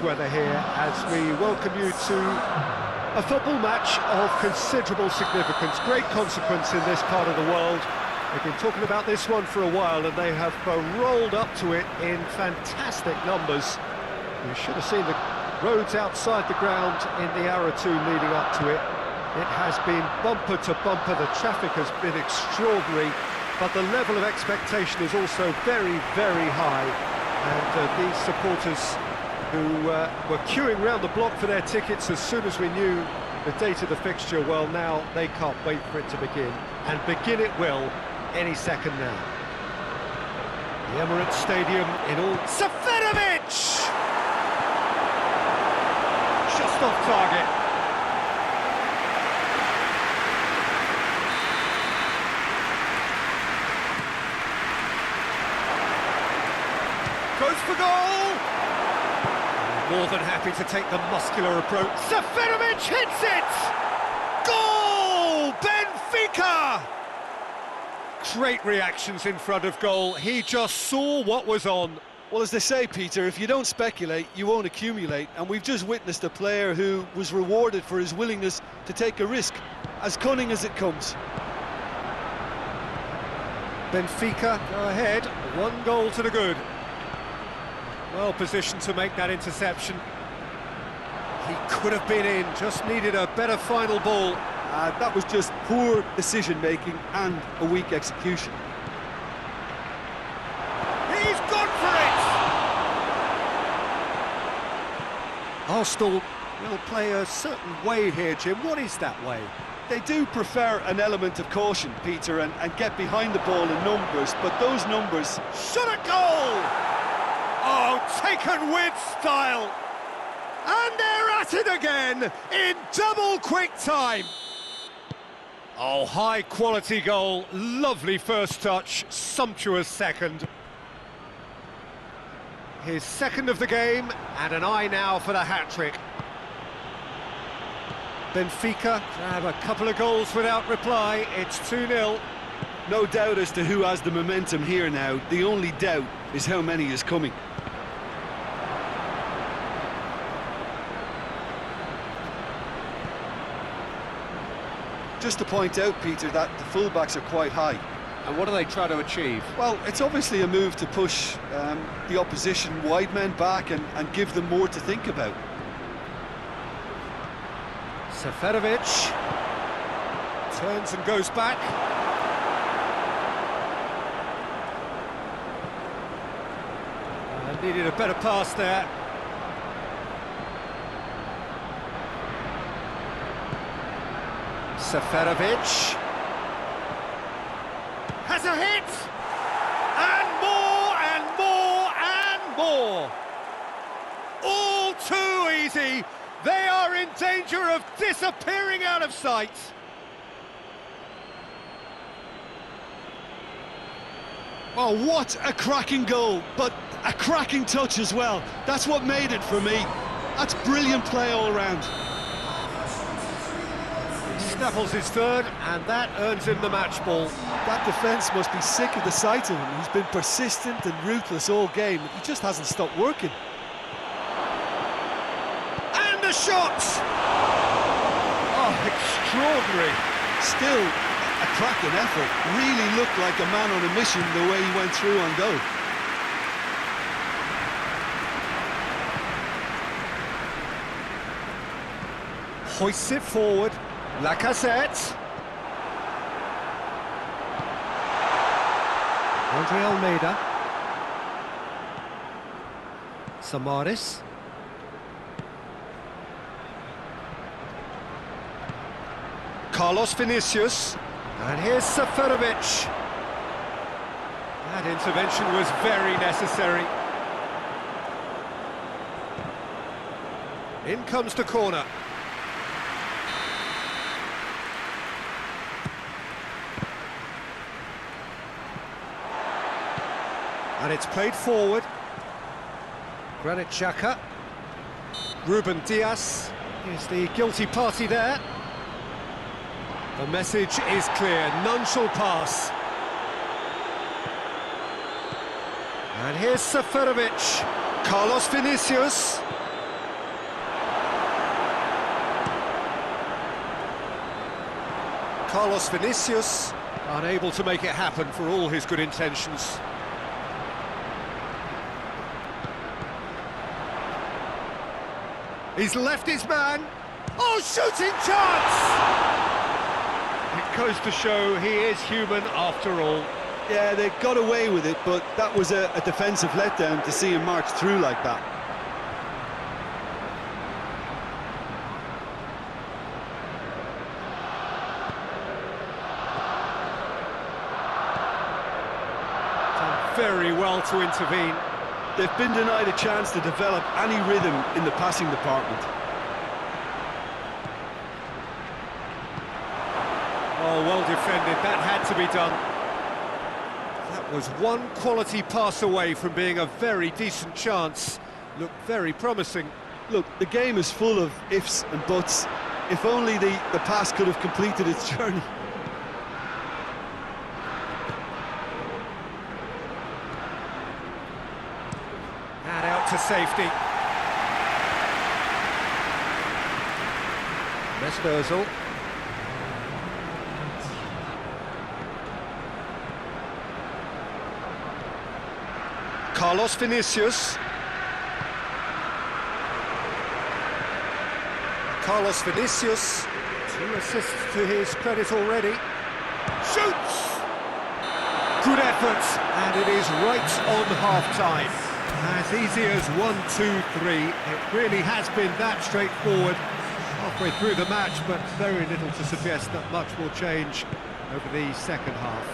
nice weather here as we welcome you to a football match of considerable significance, great consequence in this part of the world. They've been talking about this one for a while and they have rolled up to it in fantastic numbers. You should have seen the roads outside the ground in the hour or two leading up to it. It has been bumper to bumper, the traffic has been extraordinary, but the level of expectation is also very, very high. And these supporters who were queuing round the block for their tickets as soon as we knew the date of the fixture, well, now they can't wait for it to begin. And begin it will any second now. The Emirates Stadium in all... Seferovic! Just off target. Goes for goal! More than happy to take the muscular approach. Seferovic hits it! Goal! Benfica! Great reactions in front of goal. He just saw what was on. Well, as they say, Peter, if you don't speculate, you won't accumulate. And we've just witnessed a player who was rewarded for his willingness to take a risk, as cunning as it comes. Benfica go ahead, 1 goal to the good. Well positioned to make that interception. He could have been in, just needed a better final ball. That was just poor decision-making and a weak execution. He's gone for it! Arsenal will play a certain way here, Jim. What is that way? They do prefer an element of caution, Peter, and get behind the ball in numbers, but those numbers... Shot at goal! Oh, taken with style! And they're at it again, in double quick time! Oh, high-quality goal, lovely first touch, sumptuous second. His second of the game, and an eye now for the hat-trick. Benfica grab a couple of goals without reply, it's 2-0. No doubt as to who has the momentum here now. The only doubt is how many is coming. Just to point out, Peter, that the fullbacks are quite high. And what do they try to achieve? Well, it's obviously a move to push the opposition wide men back and give them more to think about. Seferovic turns and goes back. Needed a better pass there. Seferovic has a hit, and more. All too easy. They are in danger of disappearing out of sight. Oh, what a cracking goal, but a cracking touch as well. That's what made it for me. That's brilliant play all round. Snaffles his third, and that earns him the match ball. That defence must be sick of the sight of him. He's been persistent and ruthless all game. He just hasn't stopped working. And the shot! Oh, extraordinary. Still a cracking effort. Really looked like a man on a mission the way he went through on goal. Hoists it forward. Lacazette. Andre Almeida. Samaris. Carlos Vinicius. And here's Seferovic. That intervention was very necessary. In comes the corner. And it's played forward. Granit Xhaka. Ruben Dias is the guilty party there. The message is clear, none shall pass. And here's Seferovic. Carlos Vinicius. Carlos Vinicius, unable to make it happen for all his good intentions. He's left his man. Oh, shooting chance! It goes to show he is human after all. Yeah, they got away with it, but that was a defensive letdown to see him march through like that. Done very well to intervene. They've been denied a chance to develop any rhythm in the passing department. Oh, well defended, that had to be done. That was one quality pass away from being a very decent chance. Looked very promising. Look, the game is full of ifs and buts. If only the pass could have completed its journey. And out to safety. Mesperzel. Carlos Vinicius. Carlos Vinicius. 2 assists to his credit already. Shoots! Good effort, and it is right on half-time. As easy as 1, 2, 3. It really has been that straightforward halfway through the match, but very little to suggest that much will change over the second half.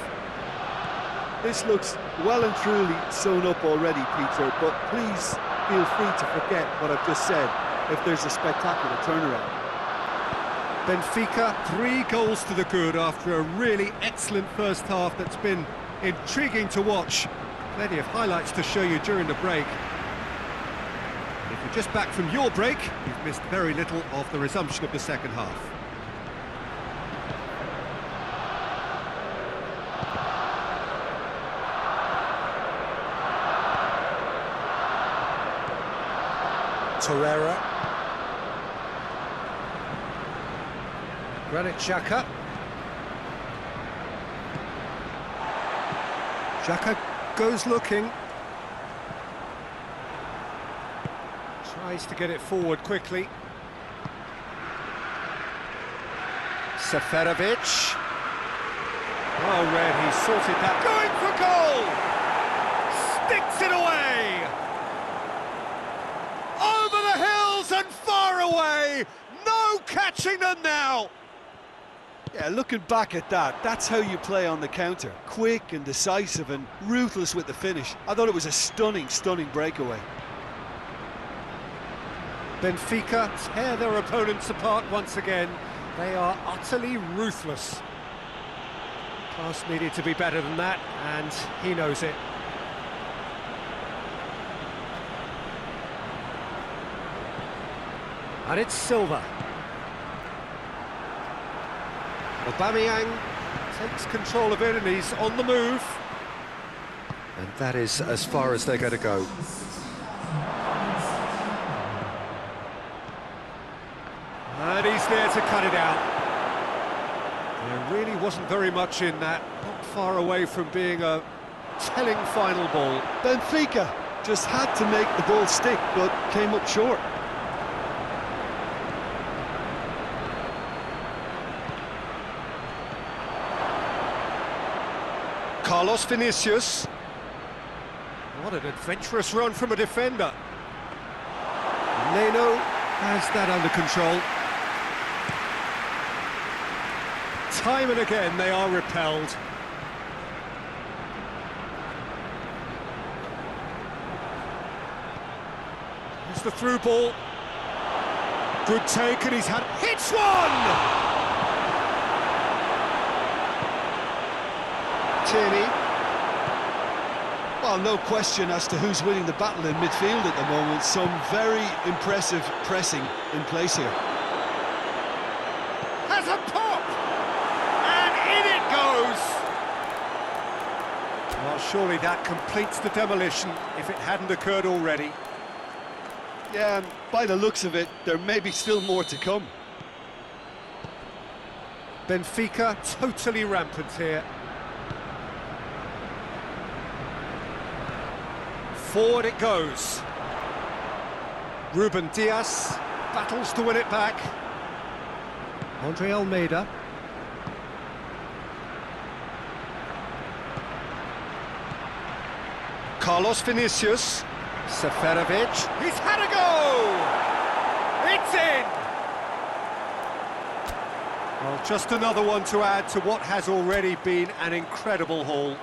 This looks well and truly sewn up already, Peter, but please feel free to forget what I've just said if there's a spectacular turnaround. Benfica, 3 goals to the good after a really excellent first half that's been intriguing to watch. Plenty of highlights to show you during the break. And if you're just back from your break, you've missed very little of the resumption of the second half. Torreira. Granit Xhaka. Xhaka goes looking. Tries to get it forward quickly. Seferovic. Well read, he sorted that. Going for goal! Sticks it away! Over the hills and far away! No catching them now! Yeah, looking back at that, that's how you play on the counter. Quick and decisive and ruthless with the finish. I thought it was a stunning, stunning breakaway. Benfica tear their opponents apart once again. They are utterly ruthless. Pass needed to be better than that, and he knows it. And it's Silva. Aubameyang takes control of it and he's on the move. And that is as far as they're going to go. And he's there to cut it out. There really wasn't very much in that, not far away from being a telling final ball. Benfica just had to make the ball stick, but came up short. Carlos Vinicius. What an adventurous run from a defender. Leno has that under control. Time and again they are repelled. Here's the through ball. Good take, and he's hits one! Tierney. Well, no question as to who's winning the battle in midfield at the moment. Some very impressive pressing in place here. Has a pop! And in it goes! Well, surely that completes the demolition if it hadn't occurred already. Yeah, and by the looks of it, there may be still more to come. Benfica totally rampant here. Forward it goes. Ruben Dias battles to win it back. Andre Almeida. Carlos Vinicius. Seferovic. He's had a go! It's in! Well, just another one to add to what has already been an incredible haul.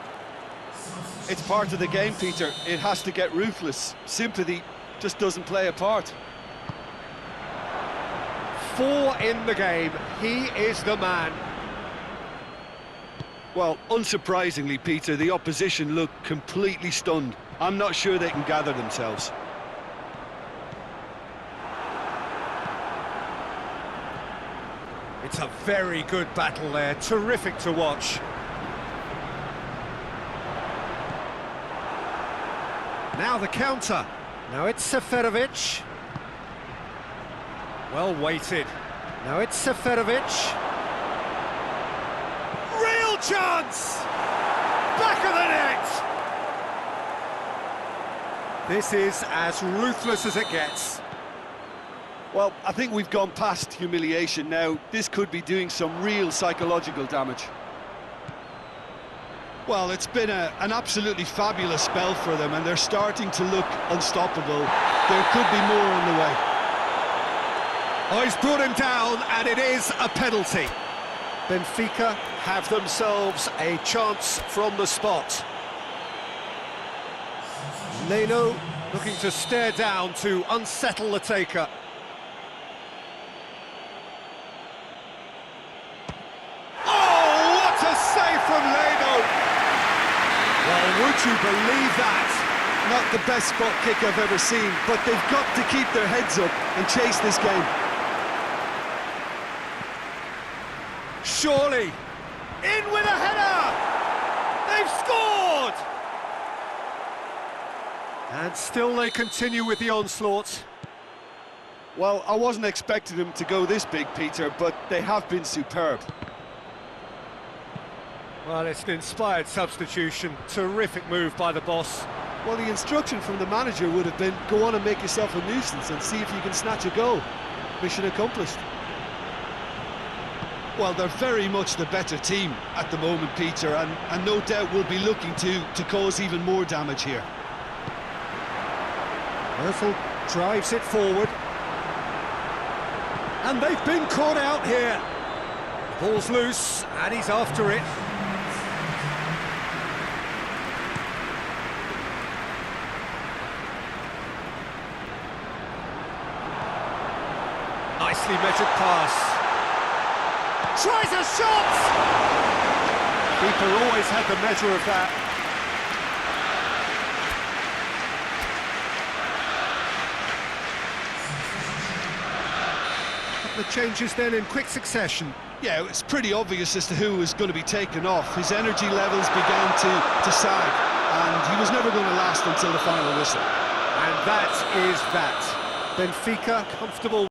It's part of the game, Peter. It has to get ruthless. Sympathy just doesn't play a part. 4 in the game. He is the man. Well, unsurprisingly, Peter, the opposition look completely stunned. I'm not sure they can gather themselves. It's a very good battle there. Terrific to watch. Now the counter. Now it's Seferovic. Well weighted. Now it's Seferovic. Real chance! Back of the net! This is as ruthless as it gets. Well, I think we've gone past humiliation now. This could be doing some real psychological damage. Well, it's been an absolutely fabulous spell for them, and they're starting to look unstoppable. There could be more on the way. Oh, he's brought him down, and it is a penalty. Benfica have themselves a chance from the spot. Leno looking to stare down to unsettle the taker. Oh, what a save from Leno! Well, would you believe that? Not the best spot kick I've ever seen, but they've got to keep their heads up and chase this game. Surely, in with a header! They've scored! And still they continue with the onslaught. Well, I wasn't expecting them to go this big, Peter, but they have been superb. Well, it's an inspired substitution. Terrific move by the boss. Well, the instruction from the manager would have been, go on and make yourself a nuisance and see if you can snatch a goal. Mission accomplished. Well, they're very much the better team at the moment, Peter, and no doubt will be looking to cause even more damage here. Murphy drives it forward. And they've been caught out here. The ball's loose, and he's after it. Nicely measured pass. Tries a shot! Keeper always had the measure of that. The changes then in quick succession. Yeah, it's pretty obvious as to who was going to be taken off. His energy levels began to sag, and he was never going to last until the final whistle. And that is that. Benfica comfortable.